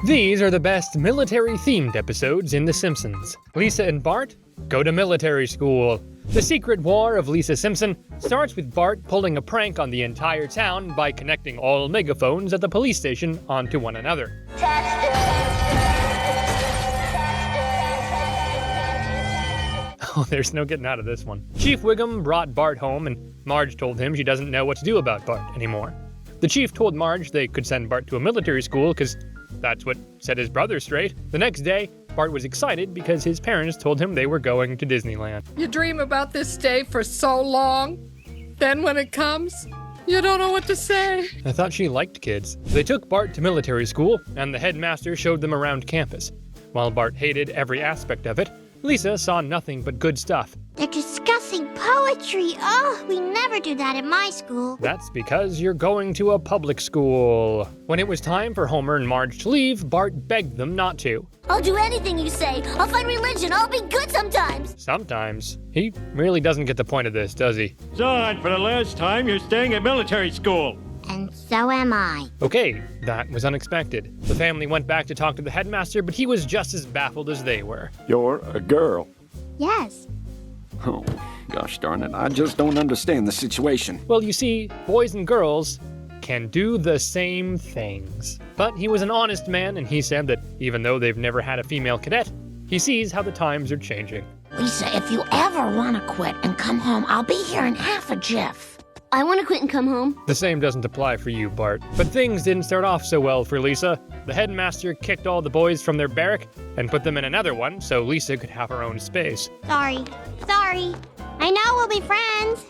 These are the best military-themed episodes in The Simpsons. Lisa and Bart go to military school. The secret war of Lisa Simpson starts with Bart pulling a prank on the entire town by connecting all megaphones at the police station onto one another. Oh, there's no getting out of this one. Chief Wiggum brought Bart home, and Marge told him she doesn't know what to do about Bart anymore. The chief told Marge they could send Bart to a military school because that's what set his brother straight. The next day, Bart was excited because his parents told him they were going to Disneyland. You dream about this day for so long, then when it comes, you don't know what to say. I thought she liked kids. They took Bart to military school, and the headmaster showed them around campus. While Bart hated every aspect of it, Lisa saw nothing but good stuff. They're discussing poetry. Oh, we never do that at my school. That's because you're going to a public school. When it was time for Homer and Marge to leave, Bart begged them not to. I'll do anything you say. I'll find religion. I'll be good sometimes. Sometimes. He really doesn't get the point of this, does he? Son, for the last time, you're staying at military school. And so am I. Okay, that was unexpected. The family went back to talk to the headmaster, but he was just as baffled as they were. You're a girl. Yes. Oh, gosh darn it. I just don't understand the situation. Well, you see, boys and girls can do the same things. But he was an honest man, and he said that even though they've never had a female cadet, he sees how the times are changing. Lisa, if you ever want to quit and come home, I'll be here in half a jiff. I want to quit and come home. The same doesn't apply for you, Bart. But things didn't start off so well for Lisa. The headmaster kicked all the boys from their barrack and put them in another one so Lisa could have her own space. Sorry. I know we'll be friends.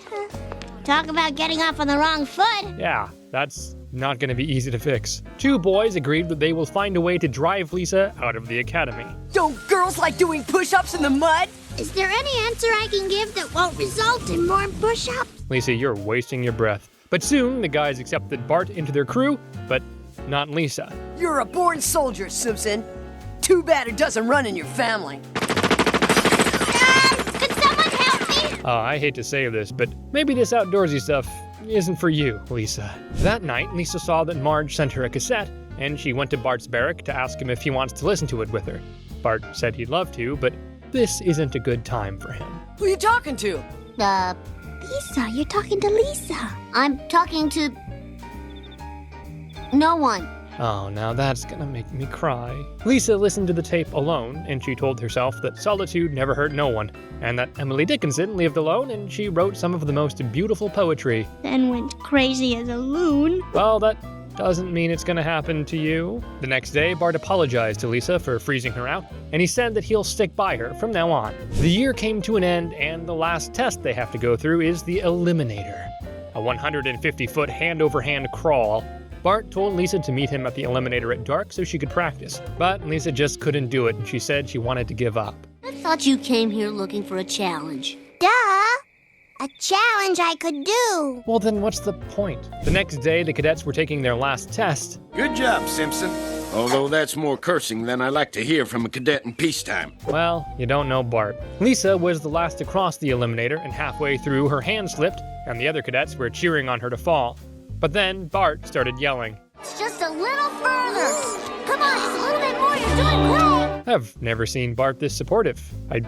Talk about getting off on the wrong foot. Yeah, that's not going to be easy to fix. Two boys agreed that they will find a way to drive Lisa out of the academy. Don't girls like doing push-ups in the mud? Is there any answer I can give that won't result in more push-ups? Lisa, you're wasting your breath. But soon, the guys accepted Bart into their crew, but not Lisa. You're a born soldier, Simpson. Too bad it doesn't run in your family. Could someone help me? I hate to say this, but maybe this outdoorsy stuff isn't for you, Lisa. That night, Lisa saw that Marge sent her a cassette, and she went to Bart's barrack to ask him if he wants to listen to it with her. Bart said he'd love to, but this isn't a good time for him. Who you talking to? Lisa, you're talking to Lisa. I'm talking to no one. Oh, now that's gonna make me cry. Lisa listened to the tape alone, and she told herself that solitude never hurt no one, and that Emily Dickinson lived alone, and she wrote some of the most beautiful poetry. Then went crazy as a loon. Well, that doesn't mean it's gonna happen to you. The next day, Bart apologized to Lisa for freezing her out, and he said that he'll stick by her from now on. The year came to an end, and the last test they have to go through is the Eliminator, a 150-foot hand-over-hand crawl. Bart told Lisa to meet him at the Eliminator at dark so she could practice, but Lisa just couldn't do it, and she said she wanted to give up. I thought you came here looking for a challenge. Duh! A challenge I could do. Well, then what's the point? The next day, the cadets were taking their last test. Good job, Simpson. Although that's more cursing than I like to hear from a cadet in peacetime. Well, you don't know Bart. Lisa was the last to cross the Eliminator, and halfway through, her hand slipped, and the other cadets were cheering on her to fall. But then Bart started yelling. It's just a little further. Come on, just a little bit more. You're doing great. I've never seen Bart this supportive. I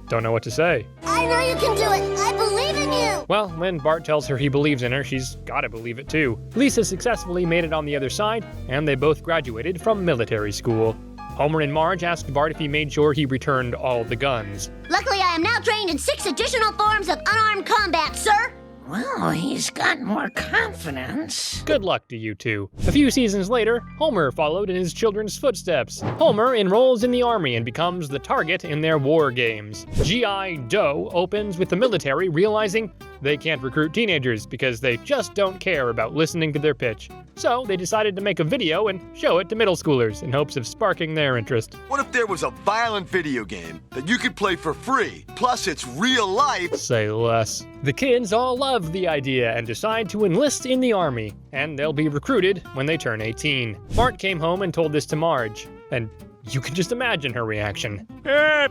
don't know what to say. I know you can do it. I believe in you. Well, when Bart tells her he believes in her, she's gotta believe it too. Lisa successfully made it on the other side, and they both graduated from military school. Homer and Marge asked Bart if he made sure he returned all the guns. Luckily, I am now trained in 6 additional forms of unarmed combat, sir. Well, he's got more confidence. Good luck to you two. A few seasons later, Homer followed in his children's footsteps. Homer enrolls in the army and becomes the target in their war games. G.I. Joe opens with the military realizing they can't recruit teenagers because they just don't care about listening to their pitch. So they decided to make a video and show it to middle schoolers in hopes of sparking their interest. What if there was a violent video game that you could play for free, plus it's real life? Say less. The kids all love the idea and decide to enlist in the army, and they'll be recruited when they turn 18. Bart came home and told this to Marge, and you can just imagine her reaction.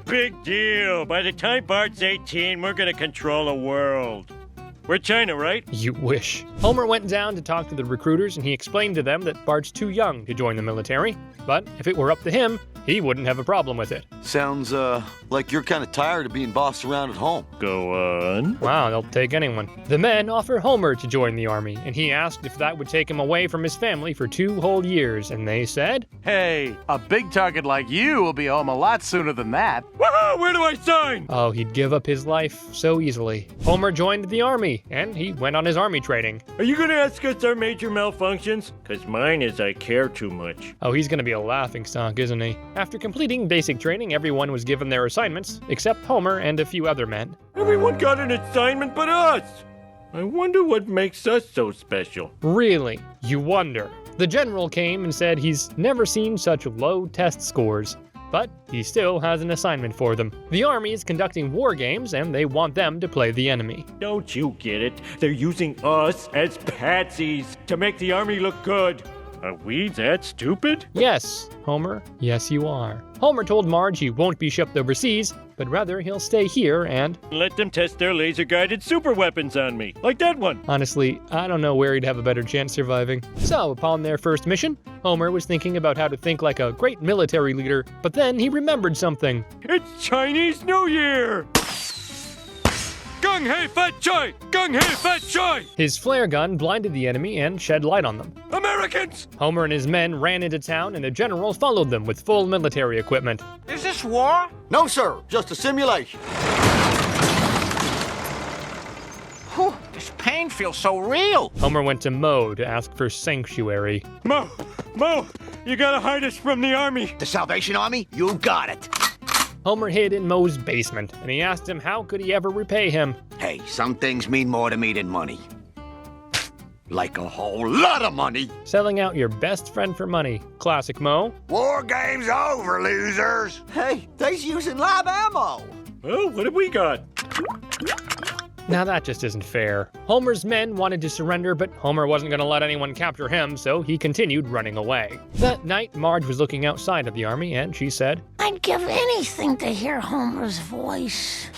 Big deal. By the time Bart's 18, we're gonna control the world. We're China, right? You wish. Homer went down to talk to the recruiters and he explained to them that Bart's too young to join the military, but if it were up to him, he wouldn't have a problem with it. Sounds, like you're kind of tired of being bossed around at home. Go on. Wow, they'll take anyone. The men offer Homer to join the army, and he asked if that would take him away from his family for 2 whole years, and they said, Hey, a big target like you will be home a lot sooner than that. Woohoo! Where do I sign? oh, he'd give up his life so easily. Homer joined the army, and he went on his army training. Are you gonna ask us our major malfunctions? Cause mine is I care too much. Oh, he's gonna be a laughingstock, isn't he? After completing basic training, everyone was given their assignments, except Homer and a few other men. Everyone got an assignment but us. I wonder what makes us so special. Really? You wonder. The general came and said he's never seen such low test scores. But he still has an assignment for them. The army is conducting war games, and they want them to play the enemy. Don't you get it? They're using us as patsies to make the army look good. Are we that stupid? Yes, Homer. Yes, you are. Homer told Marge he won't be shipped overseas, but rather he'll stay here and... Let them test their laser-guided super weapons on me, like that one. Honestly, I don't know where he'd have a better chance surviving. So, upon their first mission, Homer was thinking about how to think like a great military leader, but then he remembered something. It's Chinese New Year! Gung Hei Fat Choi! Gung Hei Fat Choi! His flare gun blinded the enemy and shed light on them. Americans! Homer and his men ran into town, and the general followed them with full military equipment. Is this war? No, sir. Just a simulation. Whew, this pain feels so real. Homer went to Mo to ask for sanctuary. Mo! You gotta hide us from the army! The Salvation Army? You got it. Homer hid in Mo's basement, and he asked him how could he ever repay him. Hey, some things mean more to me than money. Like a whole lot of money. Selling out your best friend for money. Classic Mo. War game's over, losers. Hey, they's using live ammo. Well, what have we got? Now that just isn't fair. Homer's men wanted to surrender, but Homer wasn't going to let anyone capture him, so he continued running away. That night, Marge was looking outside of the army, and she said, I'd give anything to hear Homer's voice.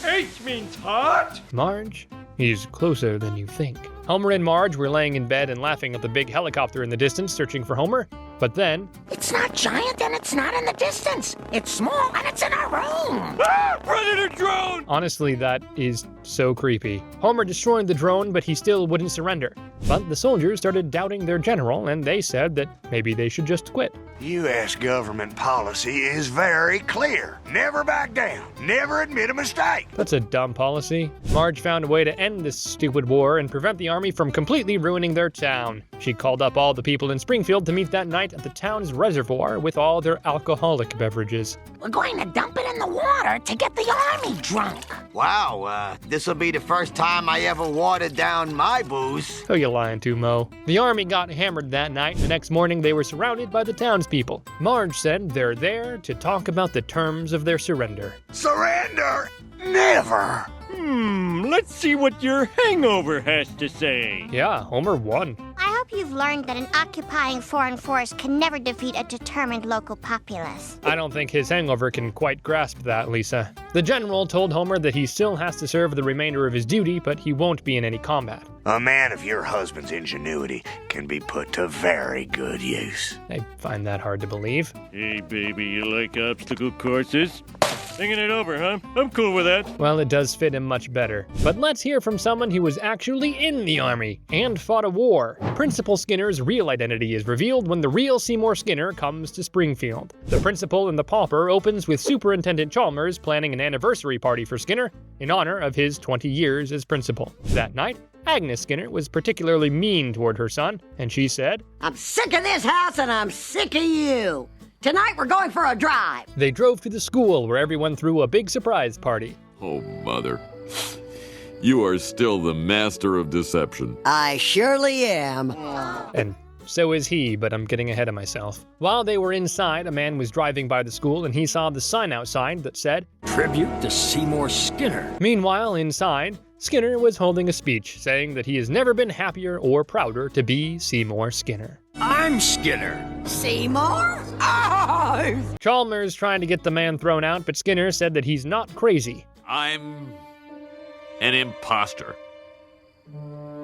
H means hot! Marge, he's closer than you think. Homer and Marge were laying in bed and laughing at the big helicopter in the distance, searching for Homer. But then... It's not giant and it's not in the distance. It's small and it's in our room. Ah! Predator drone! Honestly, that is so creepy. Homer destroyed the drone, but he still wouldn't surrender. But the soldiers started doubting their general, and they said that maybe they should just quit. U.S. government policy is very clear. Never back down. Never admit a mistake. That's a dumb policy. Marge found a way to end this stupid war and prevent the army from completely ruining their town. She called up all the people in Springfield to meet that night at the town's reservoir with all their alcoholic beverages. We're going to dump it in the water to get the army drunk. Wow, this'll be the first time I ever watered down my booze. Who you lying to, Mo? The army got hammered that night. The next morning, they were surrounded by the townspeople. Marge said they're there to talk about the terms of their surrender. Surrender? Never. Let's see what your hangover has to say. Yeah, Homer won. I hope you've learned that an occupying foreign force can never defeat a determined local populace. I don't think his hangover can quite grasp that, Lisa. The general told Homer that he still has to serve the remainder of his duty, but he won't be in any combat. A man of your husband's ingenuity can be put to very good use. I find that hard to believe. Hey, baby, you like obstacle courses? Thinking it over, huh? I'm cool with that. Well, it does fit him much better. But let's hear from someone who was actually in the army and fought a war. Principal Skinner's real identity is revealed when the real Seymour Skinner comes to Springfield. The principal in the Pauper opens with Superintendent Chalmers planning an anniversary party for Skinner in honor of his 20 years as principal. That night, Agnes Skinner was particularly mean toward her son, and she said, I'm sick of this house and I'm sick of you. Tonight we're going for a drive. They drove to the school where everyone threw a big surprise party. Oh, Mother. You are still the master of deception. I surely am. And so is he, but I'm getting ahead of myself. While they were inside, a man was driving by the school and he saw the sign outside that said, Tribute to Seymour Skinner. Meanwhile, inside, Skinner was holding a speech saying that he has never been happier or prouder to be Seymour Skinner. I'm Skinner. Seymour? Oh! Chalmers trying to get the man thrown out, but Skinner said that he's not crazy. I'm An imposter.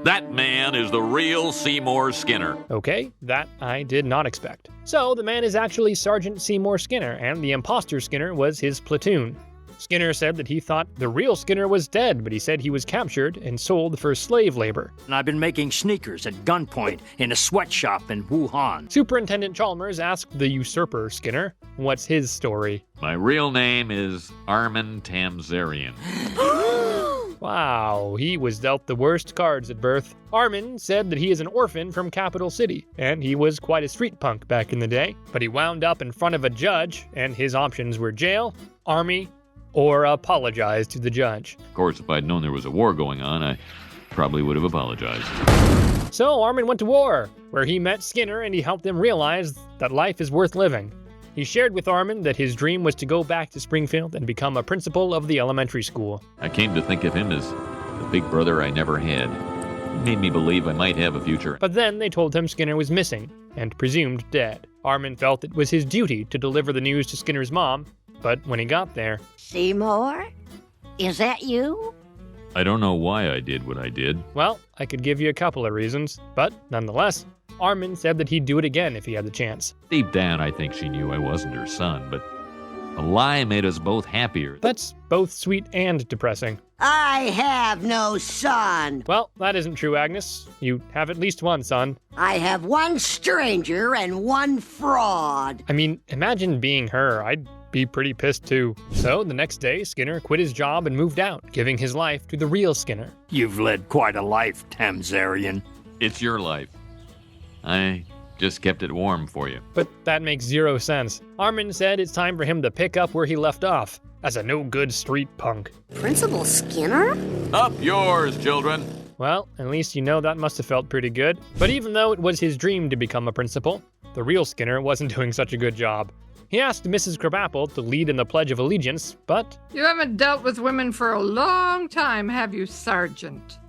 That man is the real Seymour Skinner. Okay, that I did not expect. So the man is actually Sergeant Seymour Skinner, and the imposter Skinner was his platoon. Skinner said that he thought the real Skinner was dead, but he said he was captured and sold for slave labor. And I've been making sneakers at gunpoint in a sweatshop in Wuhan. Superintendent Chalmers asked the usurper Skinner, what's his story? My real name is Armin Tamzarian. Wow, he was dealt the worst cards at birth. Armin said that he is an orphan from Capital City, and he was quite a street punk back in the day. But he wound up in front of a judge, and his options were jail, army, or apologize to the judge. Of course, if I'd known there was a war going on, I probably would have apologized. So Armin went to war, where he met Skinner and he helped him realize that life is worth living. He shared with Armin that his dream was to go back to Springfield and become a principal of the elementary school. I came to think of him as the big brother I never had. He made me believe I might have a future. But then they told him Skinner was missing and presumed dead. Armin felt it was his duty to deliver the news to Skinner's mom, but when he got there... Seymour? Is that you? I don't know why I did what I did. Well, I could give you a couple of reasons, but nonetheless, Armin said that he'd do it again if he had the chance. Deep down, I think she knew I wasn't her son, but a lie made us both happier. That's both sweet and depressing. I have no son. Well, that isn't true, Agnes. You have at least one son. I have one stranger and one fraud. I mean, imagine being her. I'd be pretty pissed too. So the next day, Skinner quit his job and moved out, giving his life to the real Skinner. You've led quite a life, Tamzarian. It's your life. I just kept it warm for you. But that makes zero sense. Armin said it's time for him to pick up where he left off, as a no-good street punk. Principal Skinner? Up yours, children. Well, at least you know that must have felt pretty good. But even though it was his dream to become a principal, the real Skinner wasn't doing such a good job. He asked Mrs. Crabapple to lead in the Pledge of Allegiance, but... You haven't dealt with women for a long time, have you, Sergeant?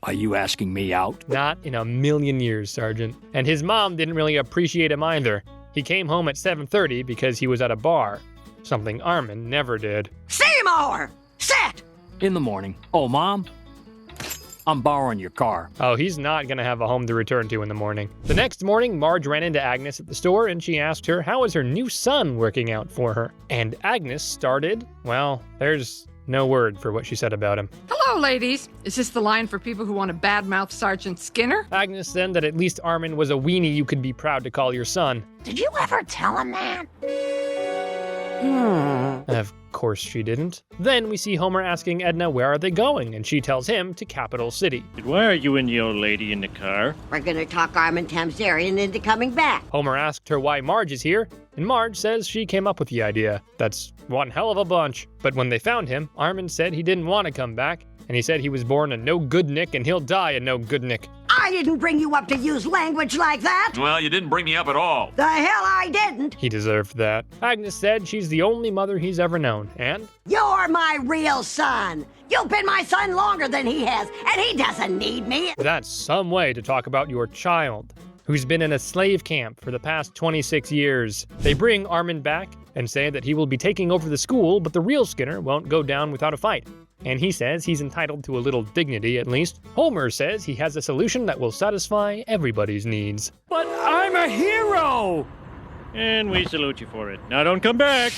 Are you asking me out? Not in a million years, Sergeant. And his mom didn't really appreciate him either. He came home at 7:30 because he was at a bar. Something Armin never did. Seymour! Sit! In the morning. Oh, Mom? I'm borrowing your car. Oh, he's not gonna have a home to return to in the morning. The next morning, Marge ran into Agnes at the store and she asked her how is her new son working out for her. And Agnes started, well, there's no word for what she said about him. Hello, ladies. Is this the line for people who want to badmouth Sergeant Skinner? Agnes said that at least Armin was a weenie you could be proud to call your son. Did you ever tell him that? Of course she didn't. Then we see Homer asking Edna where are they going, and she tells him to Capital City. Why are you and the old lady in the car? We're gonna talk Armin Tamzarian into coming back. Homer asked her why Marge is here, and Marge says she came up with the idea. That's one hell of a bunch. But when they found him, Armin said he didn't want to come back, and he said he was born a no-good-nick and he'll die a no-good-nick. I didn't bring you up to use language like that. Well, you didn't bring me up at all. The hell I didn't. He deserved that. Agnes said she's the only mother he's ever known, and... You're my real son. You've been my son longer than he has, and he doesn't need me. That's some way to talk about your child, who's been in a slave camp for the past 26 years. They bring Armin back and say that he will be taking over the school, but the real Skinner won't go down without a fight. And he says he's entitled to a little dignity at least. Homer says he has a solution that will satisfy everybody's needs. But I'm a hero! And we salute you for it. Now don't come back!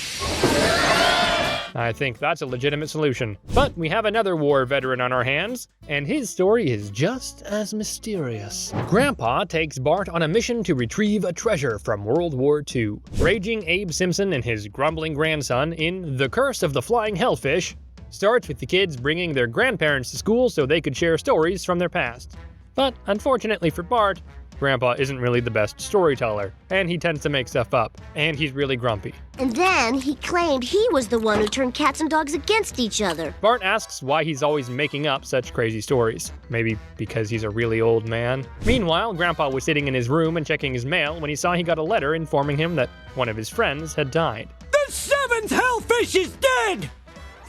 I think that's a legitimate solution. But we have another war veteran on our hands, and his story is just as mysterious. Grandpa takes Bart on a mission to retrieve a treasure from World War II. Raging Abe Simpson and his grumbling grandson in The Curse of the Flying Hellfish starts with the kids bringing their grandparents to school so they could share stories from their past. But unfortunately for Bart, Grandpa isn't really the best storyteller, and he tends to make stuff up, and he's really grumpy. And then he claimed he was the one who turned cats and dogs against each other. Bart asks why he's always making up such crazy stories. Maybe because he's a really old man. Meanwhile, Grandpa was sitting in his room and checking his mail when he saw he got a letter informing him that one of his friends had died. The 7th Hellfish is dead!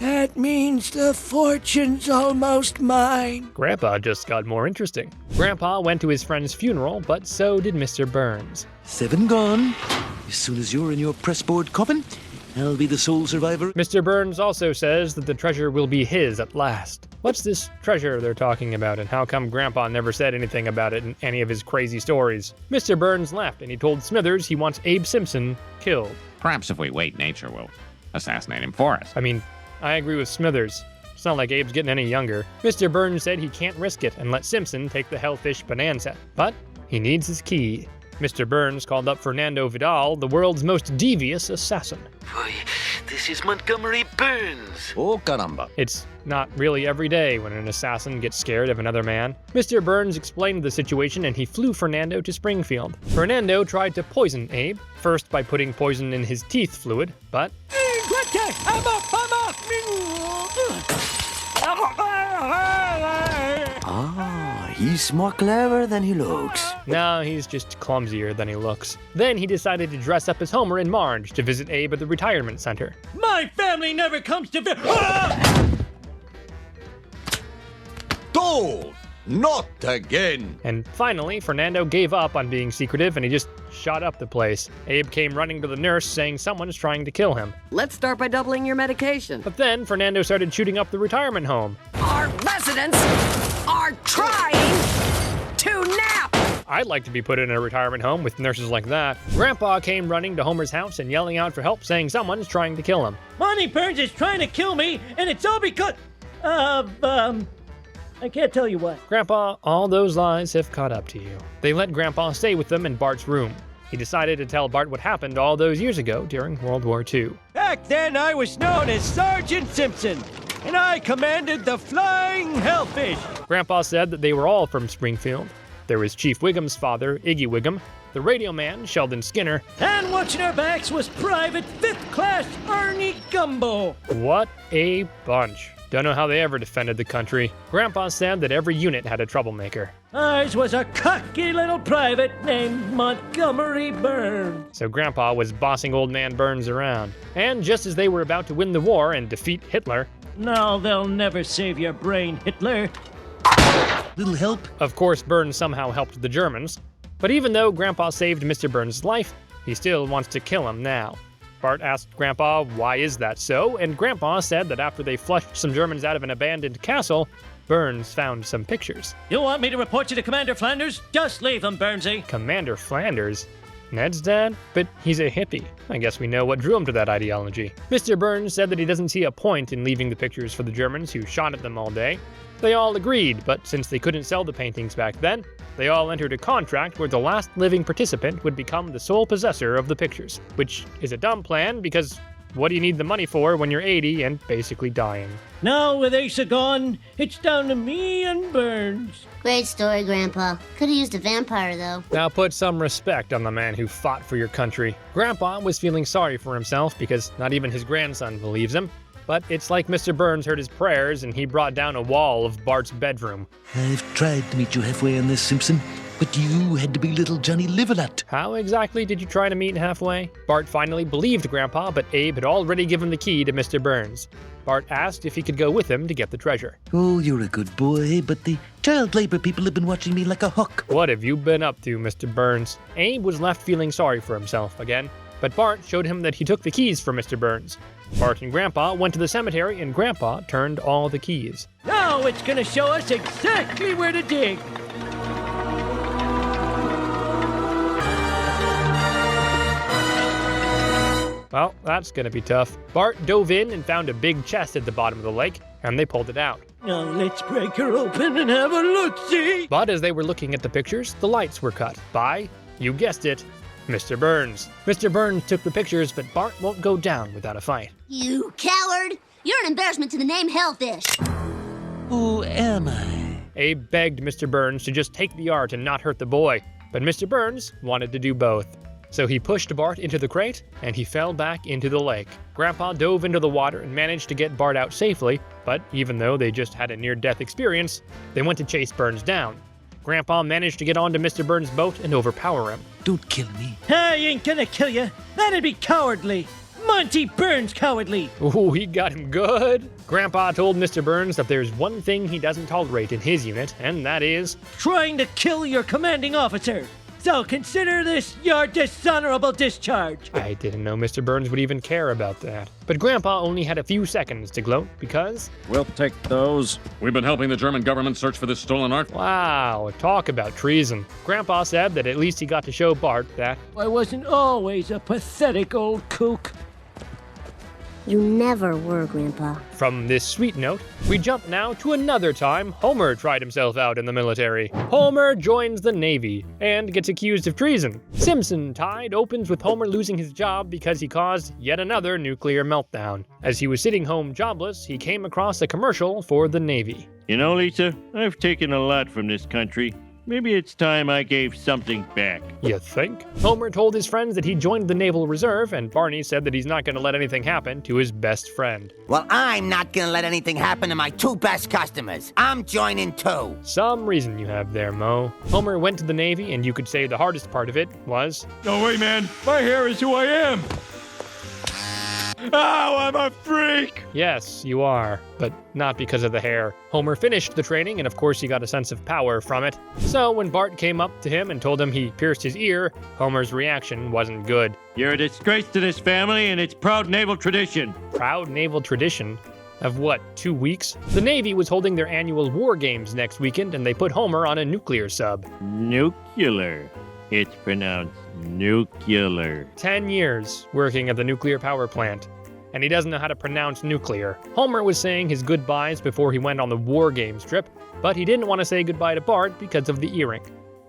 That means the fortune's almost mine. Grandpa just got more interesting. Grandpa went to his friend's funeral, but so did Mr. Burns. 7 gone. As soon as you're in your pressboard coffin, I'll be the sole survivor. Mr. Burns also says that the treasure will be his at last. What's this treasure they're talking about, and how come Grandpa never said anything about it in any of his crazy stories? Mr. Burns left, and he told Smithers he wants Abe Simpson killed. Perhaps if we wait, nature will assassinate him for us. I mean, I agree with Smithers. It's not like Abe's getting any younger. Mr. Burns said he can't risk it and let Simpson take the Hellfish bonanza, but he needs his key. Mr. Burns called up Fernando Vidal, the world's most devious assassin. Boy, this is Montgomery Burns. Oh, caramba. It's not really every day when an assassin gets scared of another man. Mr. Burns explained the situation and he flew Fernando to Springfield. Fernando tried to poison Abe, first by putting poison in his teeth fluid, but... I'm up! Ah, he's more clever than he looks. No, he's just clumsier than he looks. Then he decided to dress up as Homer and Marge to visit Abe at the retirement center. My family never comes to Don't! Not again! And finally, Fernando gave up on being secretive and he just shot up the place. Abe came running to the nurse saying someone's trying to kill him. Let's start by doubling your medication. But then Fernando started shooting up the retirement home. Our residents are trying to nap! I'd like to be put in a retirement home with nurses like that. Grandpa came running to Homer's house and yelling out for help, saying someone's trying to kill him. Monty Burns is trying to kill me, and it's all because I can't tell you what. Grandpa, all those lies have caught up to you. They let Grandpa stay with them in Bart's room. He decided to tell Bart what happened all those years ago during World War II. Back then, I was known as Sergeant Simpson, and I commanded the Flying Hellfish. Grandpa said that they were all from Springfield. There was Chief Wiggum's father, Iggy Wiggum, the radio man, Sheldon Skinner, and watching our backs was Private 5th Class Ernie Gumbo. What a bunch. Don't know how they ever defended the country. Grandpa said that every unit had a troublemaker. Ours was a cocky little private named Montgomery Burns. So Grandpa was bossing old man Burns around. And just as they were about to win the war and defeat Hitler... No, they'll never save your brain, Hitler. Little help? Of course, Burns somehow helped the Germans. But even though Grandpa saved Mr. Burns' life, he still wants to kill him now. Bart asked Grandpa, why is that so? And Grandpa said that after they flushed some Germans out of an abandoned castle, Burns found some pictures. You want me to report you to Commander Flanders? Just leave him, Burnsy. Commander Flanders? Ned's dad? But he's a hippie. I guess we know what drew him to that ideology. Mr. Burns said that he doesn't see a point in leaving the pictures for the Germans who shot at them all day. They all agreed, but since they couldn't sell the paintings back then, they all entered a contract where the last living participant would become the sole possessor of the pictures, which is a dumb plan because what do you need the money for when you're 80 and basically dying? Now with Asa gone, it's down to me and Burns. Great story, Grandpa. Could have used a vampire, though. Now put some respect on the man who fought for your country. Grandpa was feeling sorry for himself because not even his grandson believes him. But it's like Mr. Burns heard his prayers and he brought down a wall of Bart's bedroom. I've tried to meet you halfway on this, Simpson, but you had to be little Johnny Live-A-Lot. How exactly did you try to meet halfway? Bart finally believed Grandpa, but Abe had already given the key to Mr. Burns. Bart asked if he could go with him to get the treasure. Oh, you're a good boy, but the child labor people have been watching me like a hawk. What have you been up to, Mr. Burns? Abe was left feeling sorry for himself again, but Bart showed him that he took the keys from Mr. Burns. Bart and Grandpa went to the cemetery and Grandpa turned all the keys. Now it's gonna show us exactly where to dig. Well, that's gonna be tough. Bart dove in and found a big chest at the bottom of the lake, and they pulled it out. Now let's break her open and have a look-see. But as they were looking at the pictures, the lights were cut by, you guessed it, Mr. Burns. Mr. Burns took the pictures, but Bart won't go down without a fight. You coward! You're an embarrassment to the name Hellfish. Who am I? Abe begged Mr. Burns to just take the art and not hurt the boy, but Mr. Burns wanted to do both. So he pushed Bart into the crate, and he fell back into the lake. Grandpa dove into the water and managed to get Bart out safely, but even though they just had a near-death experience, they went to chase Burns down. Grandpa managed to get onto Mr. Burns' boat and overpower him. Don't kill me. I ain't gonna kill you. That'd be cowardly. Monty Burns cowardly. Ooh, he got him good. Grandpa told Mr. Burns that there's one thing he doesn't tolerate in his unit, and that is... trying to kill your commanding officer. So consider this your dishonorable discharge. I didn't know Mr. Burns would even care about that. But Grandpa only had a few seconds to gloat because... We'll take those. We've been helping the German government search for this stolen art. Wow, talk about treason. Grandpa said that at least he got to show Bart that... I wasn't always a pathetic old kook. You never were, Grandpa. From this sweet note, we jump now to another time Homer tried himself out in the military. Homer joins the Navy and gets accused of treason. Simpson Tide opens with Homer losing his job because he caused yet another nuclear meltdown. As he was sitting home jobless, he came across a commercial for the Navy. You know, Lisa, I've taken a lot from this country. Maybe it's time I gave something back. You think? Homer told his friends that he joined the Naval Reserve, and Barney said that he's not going to let anything happen to his best friend. Well, I'm not gonna let anything happen to my two best customers. I'm joining too. Some reason you have there, Mo. Homer went to the Navy, and you could say the hardest part of it was... No way, man. My hair is who I am. Oh, I'm a freak! Yes, you are, but not because of the hair. Homer finished the training, and of course he got a sense of power from it. So when Bart came up to him and told him he pierced his ear, Homer's reaction wasn't good. You're a disgrace to this family and its proud naval tradition. Proud naval tradition? Of what, 2 weeks? The Navy was holding their annual war games next weekend, and they put Homer on a nuclear sub. Nuclear. It's pronounced nuclear. 10 years working at the nuclear power plant, and he doesn't know how to pronounce nuclear. Homer was saying his goodbyes before he went on the war games trip, but he didn't want to say goodbye to Bart because of the earring.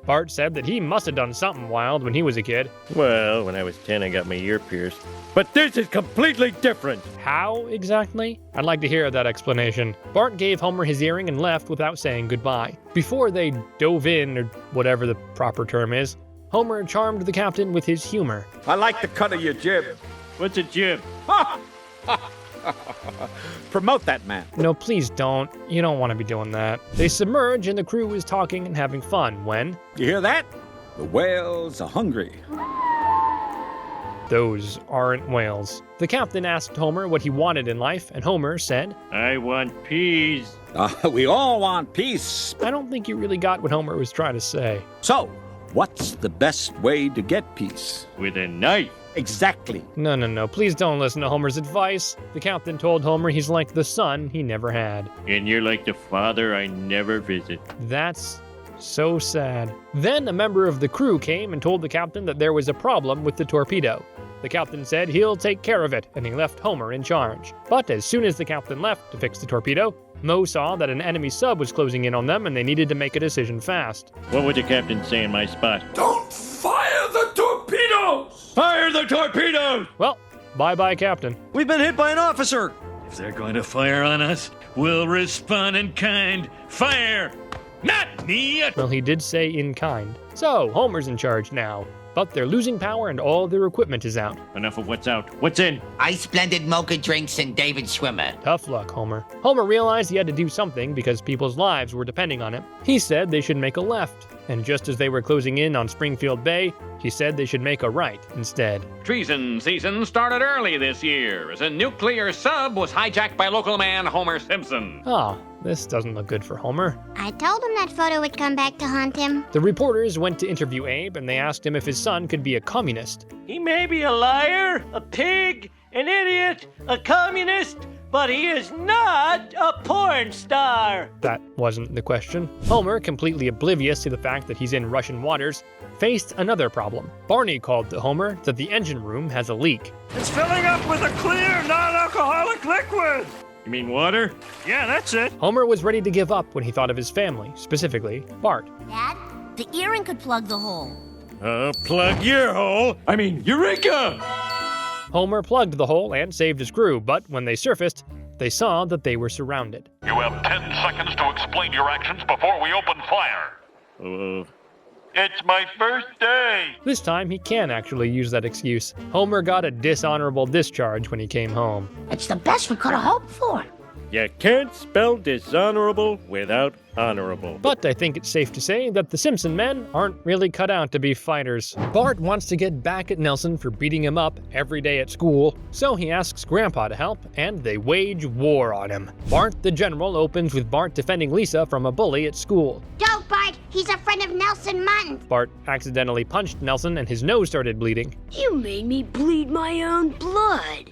Bart said that he must have done something wild when he was a kid. Well, when I was 10, I got my ear pierced. But this is completely different. How exactly? I'd like to hear that explanation. Bart gave Homer his earring and left without saying goodbye. Before they dove in, or whatever the proper term is, Homer charmed the captain with his humor. I like the cut of your jib. What's a jib? Promote that man. No, please don't. You don't want to be doing that. They submerge and the crew is talking and having fun when... You hear that? The whales are hungry. Those aren't whales. The captain asked Homer what he wanted in life, and Homer said, I want peas. We all want peace. I don't think you really got what Homer was trying to say. So, what's the best way to get peace? With a knife. Exactly. No, please don't listen to Homer's advice. The captain told Homer he's like the son he never had. And you're like the father I never visit. That's so sad. Then a member of the crew came and told the captain that there was a problem with the torpedo. The captain said he'll take care of it, and he left Homer in charge. But as soon as the captain left to fix the torpedo, Mo saw that an enemy sub was closing in on them and they needed to make a decision fast. What would the captain say in my spot? Don't fire the torpedoes! Fire the torpedoes! Well, bye-bye, Captain. We've been hit by an officer. If they're going to fire on us, we'll respond in kind. Fire! Not me! Well, he did say in kind. So, Homer's in charge now. But they're losing power and all their equipment is out. Enough of what's out. What's in? Ice blended mocha drinks and David Schwimmer. Tough luck, Homer. Homer realized he had to do something because people's lives were depending on it. He said they should make a left. And just as they were closing in on Springfield Bay, he said they should make a right instead. Treason season started early this year as a nuclear sub was hijacked by local man Homer Simpson. This doesn't look good for Homer. I told him that photo would come back to haunt him. The reporters went to interview Abe and they asked him if his son could be a communist. He may be a liar, a pig, an idiot, a communist, but he is not a porn star. That wasn't the question. Homer, completely oblivious to the fact that he's in Russian waters, faced another problem. Barney called to Homer that the engine room has a leak. It's filling up with a clear, non-alcoholic liquid. You mean water? Yeah, that's it. Homer was ready to give up when he thought of his family, specifically Bart. Dad, the earring could plug the hole. Plug your hole. I mean, Eureka! Homer plugged the hole and saved his crew, but when they surfaced, they saw that they were surrounded. You have 10 seconds to explain your actions before we open fire. It's my first day. This time, he can actually use that excuse. Homer got a dishonorable discharge when he came home. It's the best we could have hoped for. You can't spell dishonorable without honorable. But I think it's safe to say that the Simpson men aren't really cut out to be fighters. Bart wants to get back at Nelson for beating him up every day at school, so he asks Grandpa to help, and they wage war on him. Bart the General opens with Bart defending Lisa from a bully at school. Don't, Bart! He's a friend of Nelson Mutton's. Bart accidentally punched Nelson and his nose started bleeding. You made me bleed my own blood.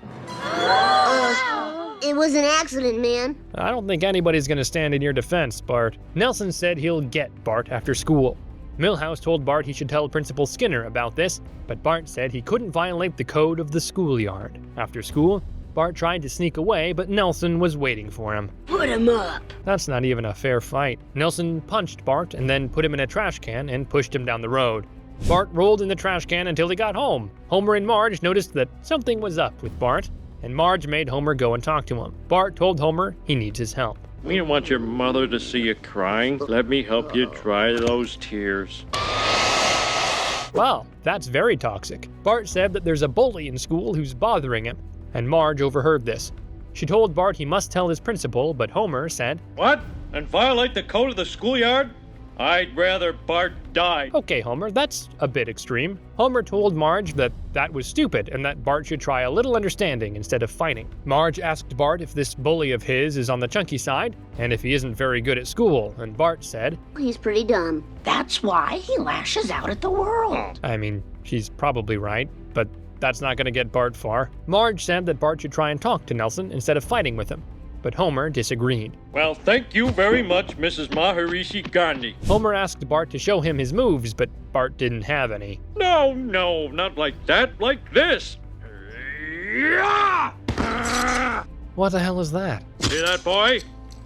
It was an accident, man. I don't think anybody's gonna stand in your defense, Bart. Nelson said he'll get Bart after school. Milhouse told Bart he should tell Principal Skinner about this, but Bart said he couldn't violate the code of the schoolyard. After school, Bart tried to sneak away, but Nelson was waiting for him. Put him up. That's not even a fair fight. Nelson punched Bart and then put him in a trash can and pushed him down the road. Bart rolled in the trash can until he got home. Homer and Marge noticed that something was up with Bart, and Marge made Homer go and talk to him. Bart told Homer he needs his help. We don't want your mother to see you crying. Let me help you dry those tears. Well, that's very toxic. Bart said that there's a bully in school who's bothering him, and Marge overheard this. She told Bart he must tell his principal, but Homer said, What? And violate the code of the schoolyard? I'd rather Bart die. Okay, Homer, that's a bit extreme. Homer told Marge that that was stupid and that Bart should try a little understanding instead of fighting. Marge asked Bart if this bully of his is on the chunky side and if he isn't very good at school, and Bart said, He's pretty dumb. That's why he lashes out at the world. I mean, she's probably right, but that's not gonna get Bart far. Marge said that Bart should try and talk to Nelson instead of fighting with him, but Homer disagreed. Well, thank you very much, Mrs. Maharishi Gandhi. Homer asked Bart to show him his moves, but Bart didn't have any. No, not like that, like this. What the hell is that? See that, boy?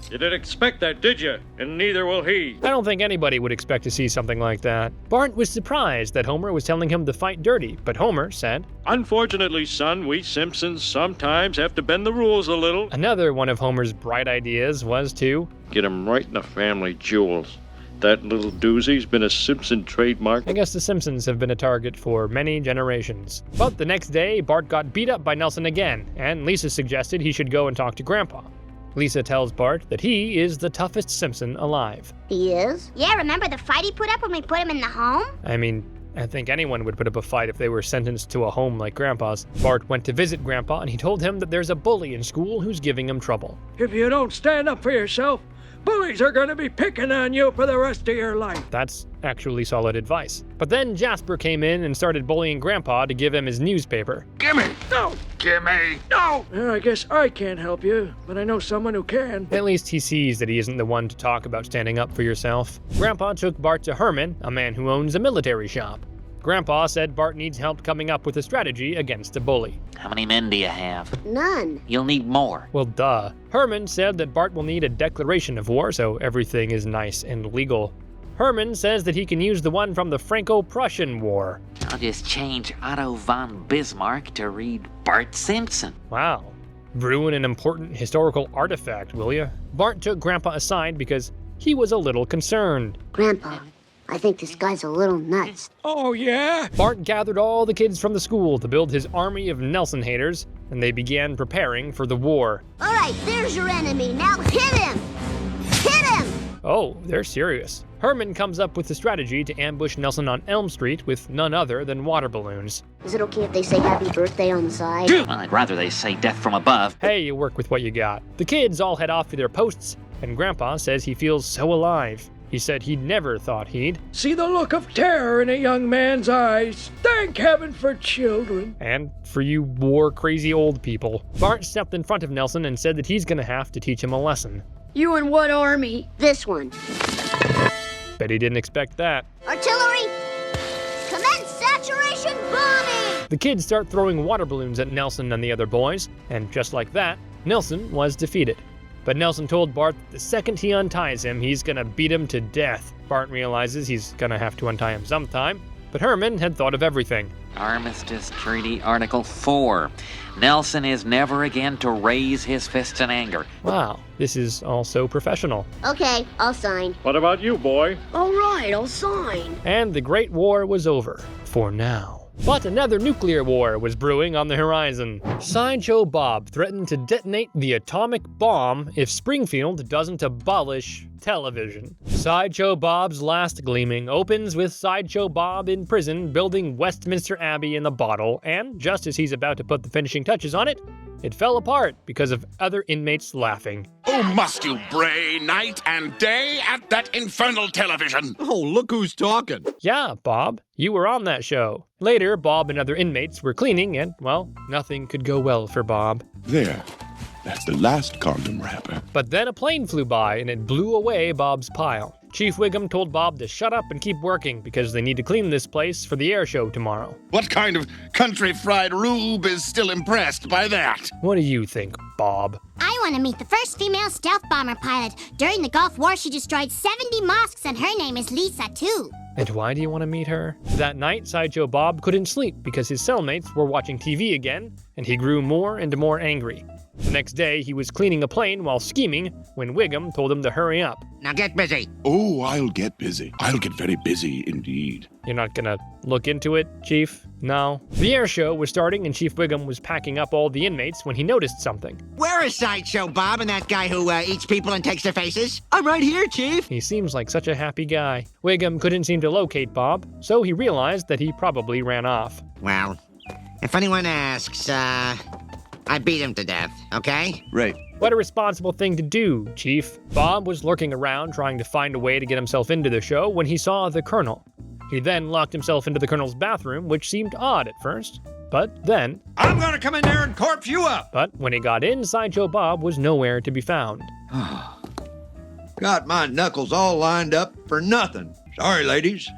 You didn't expect that, did you? And neither will he. I don't think anybody would expect to see something like that. Bart was surprised that Homer was telling him to fight dirty, but Homer said, Unfortunately, son, we Simpsons sometimes have to bend the rules a little. Another one of Homer's bright ideas was to get him right in the family jewels. That little doozy's been a Simpson trademark. I guess the Simpsons have been a target for many generations. But the next day, Bart got beat up by Nelson again, and Lisa suggested he should go and talk to Grandpa. Lisa tells Bart that he is the toughest Simpson alive. He is? Yeah, remember the fight he put up when we put him in the home? I mean, I think anyone would put up a fight if they were sentenced to a home like Grandpa's. Bart went to visit Grandpa and he told him that there's a bully in school who's giving him trouble. If you don't stand up for yourself, bullies are going to be picking on you for the rest of your life. That's actually solid advice. But then Jasper came in and started bullying Grandpa to give him his newspaper. Gimme! No! Gimme! No! I guess I can't help you, but I know someone who can. At least he sees that he isn't the one to talk about standing up for yourself. Grandpa took Bart to Herman, a man who owns a military shop. Grandpa said Bart needs help coming up with a strategy against a bully. How many men do you have? None. You'll need more. Well, duh. Herman said that Bart will need a declaration of war so everything is nice and legal. Herman says that he can use the one from the Franco-Prussian War. I'll just change Otto von Bismarck to read Bart Simpson. Wow. Ruin an important historical artifact, will ya? Bart took Grandpa aside because he was a little concerned. Grandpa, I think this guy's a little nuts. Oh, yeah? Bart gathered all the kids from the school to build his army of Nelson haters, and they began preparing for the war. All right, there's your enemy. Now hit him! Hit him! Oh, they're serious. Herman comes up with a strategy to ambush Nelson on Elm Street with none other than water balloons. Is it okay if they say happy birthday on the side? Well, I'd rather they say death from above. Hey, you work with what you got. The kids all head off to their posts, and Grandpa says he feels so alive. He said he never thought he'd see the look of terror in a young man's eyes. Thank heaven for children. And for you war-crazy old people. Bart stepped in front of Nelson and said that he's gonna have to teach him a lesson. You in what army? This one. Bet he didn't expect that. Artillery! Commence saturation bombing! The kids start throwing water balloons at Nelson and the other boys, and just like that, Nelson was defeated. But Nelson told Bart that the second he unties him, he's gonna beat him to death. Bart realizes he's gonna have to untie him sometime, but Herman had thought of everything. Armistice Treaty Article 4. Nelson is never again to raise his fists in anger. Wow, this is all so professional. Okay, I'll sign. What about you, boy? All right, I'll sign. And the Great War was over, for now. But another nuclear war was brewing on the horizon. Sideshow Bob threatened to detonate the atomic bomb if Springfield doesn't abolish television. Sideshow Bob's Last Gleaming opens with Sideshow Bob in prison building Westminster Abbey in the bottle, and just as he's about to put the finishing touches on it, it fell apart because of other inmates laughing. Oh, must you bray night and day at that infernal television? Oh, look who's talking. Yeah, Bob, you were on that show. Later, Bob and other inmates were cleaning and, well, nothing could go well for Bob. There. That's the last condom wrapper. But then a plane flew by and it blew away Bob's pile. Chief Wiggum told Bob to shut up and keep working because they need to clean this place for the air show tomorrow. What kind of country fried rube is still impressed by that? What do you think, Bob? I want to meet the first female stealth bomber pilot. During the Gulf War, she destroyed 70 mosques, and her name is Lisa, too. And why do you want to meet her? That night, Sideshow Bob couldn't sleep because his cellmates were watching TV again, and he grew more and more angry. The next day, he was cleaning a plane while scheming when Wiggum told him to hurry up. Now get busy. Oh, I'll get busy. I'll get very busy indeed. You're not gonna look into it, Chief? No. The air show was starting and Chief Wiggum was packing up all the inmates when he noticed something. Where is Sideshow Bob and that guy who eats people and takes their faces? I'm right here, Chief. He seems like such a happy guy. Wiggum couldn't seem to locate Bob, so he realized that he probably ran off. Well, if anyone asks, I beat him to death, okay? Right. What a responsible thing to do, Chief. Bob was lurking around trying to find a way to get himself into the show when he saw the Colonel. He then locked himself into the Colonel's bathroom, which seemed odd at first. But then... I'm gonna come in there and corpse you up! But when he got in, Sideshow Bob was nowhere to be found. Got my knuckles all lined up for nothing. Sorry, ladies.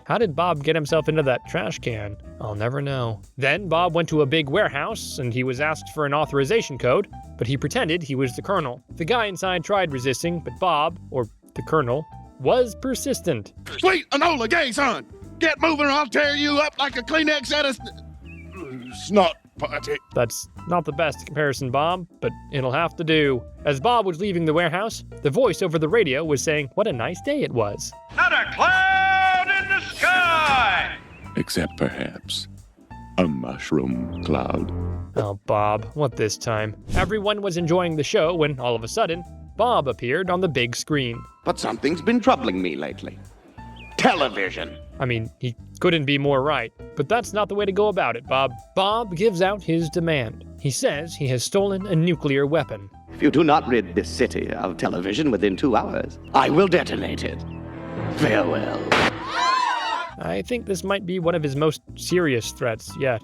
How did Bob get himself into that trash can? I'll never know. Then Bob went to a big warehouse and he was asked for an authorization code, but he pretended he was the Colonel. The guy inside tried resisting, but Bob, or the Colonel, was persistent. Sweet Enola Gay, son! Get moving or I'll tear you up like a Kleenex at a snot party. That's not the best comparison, Bob, but it'll have to do. As Bob was leaving the warehouse, the voice over the radio was saying what a nice day it was. Not a cloud in the sky! Except perhaps a mushroom cloud. Oh, Bob, what this time? Everyone was enjoying the show when, all of a sudden, Bob appeared on the big screen. But something's been troubling me lately. Television. I mean, he couldn't be more right, but that's not the way to go about it, Bob. Bob gives out his demand. He says he has stolen a nuclear weapon. If you do not rid this city of television within 2 hours, I will detonate it. Farewell. I think this might be one of his most serious threats yet.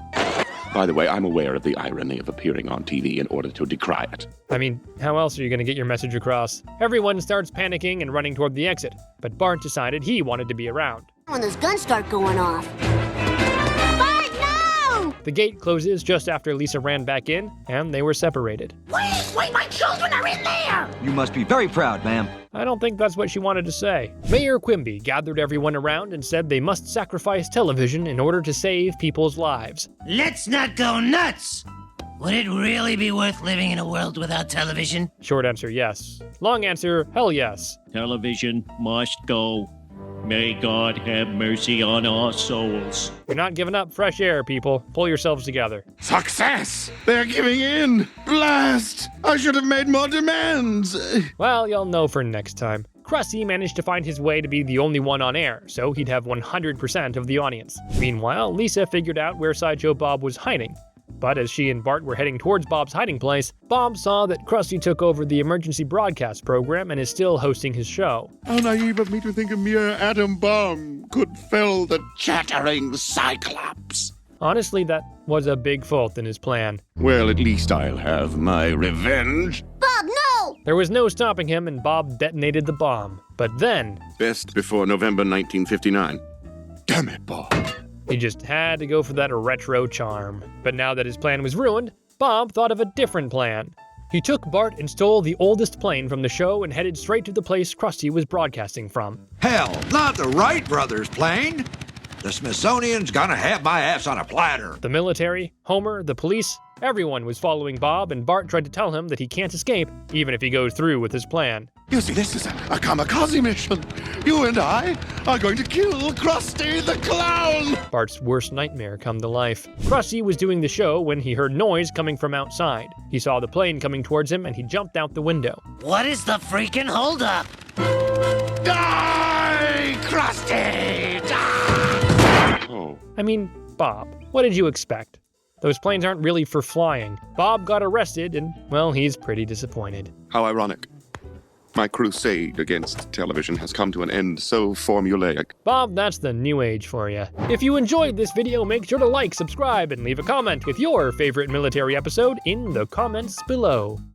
By the way, I'm aware of the irony of appearing on TV in order to decry it. I mean, how else are you going to get your message across? Everyone starts panicking and running toward the exit, but Bart decided he wanted to be around. When those guns start going off. Bart, no! The gate closes just after Lisa ran back in, and they were separated. Wait, my children are in there! You must be very proud, ma'am. I don't think that's what she wanted to say. Mayor Quimby gathered everyone around and said they must sacrifice television in order to save people's lives. Let's not go nuts! Would it really be worth living in a world without television? Short answer, yes. Long answer, hell yes. Television must go. May God have mercy on our souls. You're not giving up fresh air, people. Pull yourselves together. Success! They're giving in! Blast! I should have made more demands! Well, you'll know for next time. Krusty managed to find his way to be the only one on air, so he'd have 100% of the audience. Meanwhile, Lisa figured out where Sideshow Bob was hiding. But as she and Bart were heading towards Bob's hiding place, Bob saw that Krusty took over the emergency broadcast program and is still hosting his show. How naive of me to think a mere atom bomb could fell the chattering Cyclops. Honestly, that was a big fault in his plan. Well, at least I'll have my revenge. Bob, no! There was no stopping him and Bob detonated the bomb. But then... Best before November 1959. Damn it, Bob. He just had to go for that retro charm. But now that his plan was ruined, Bob thought of a different plan. He took Bart and stole the oldest plane from the show and headed straight to the place Krusty was broadcasting from. Hell, not the Wright brothers' plane. The Smithsonian's gonna have my ass on a platter. The military, Homer, the police, Everyone was following Bob, and Bart tried to tell him that he can't escape, even if he goes through with his plan. You see, this is a kamikaze mission. You and I are going to kill Krusty the Clown. Bart's worst nightmare come to life. Krusty was doing the show when he heard noise coming from outside. He saw the plane coming towards him, and he jumped out the window. What is the freaking holdup? Die, Krusty! Die! Oh. I mean, Bob, what did you expect? Those planes aren't really for flying. Bob got arrested, and, well, he's pretty disappointed. How ironic. My crusade against television has come to an end so formulaic. Bob, that's the new age for you. If you enjoyed this video, make sure to like, subscribe, and leave a comment with your favorite military episode in the comments below.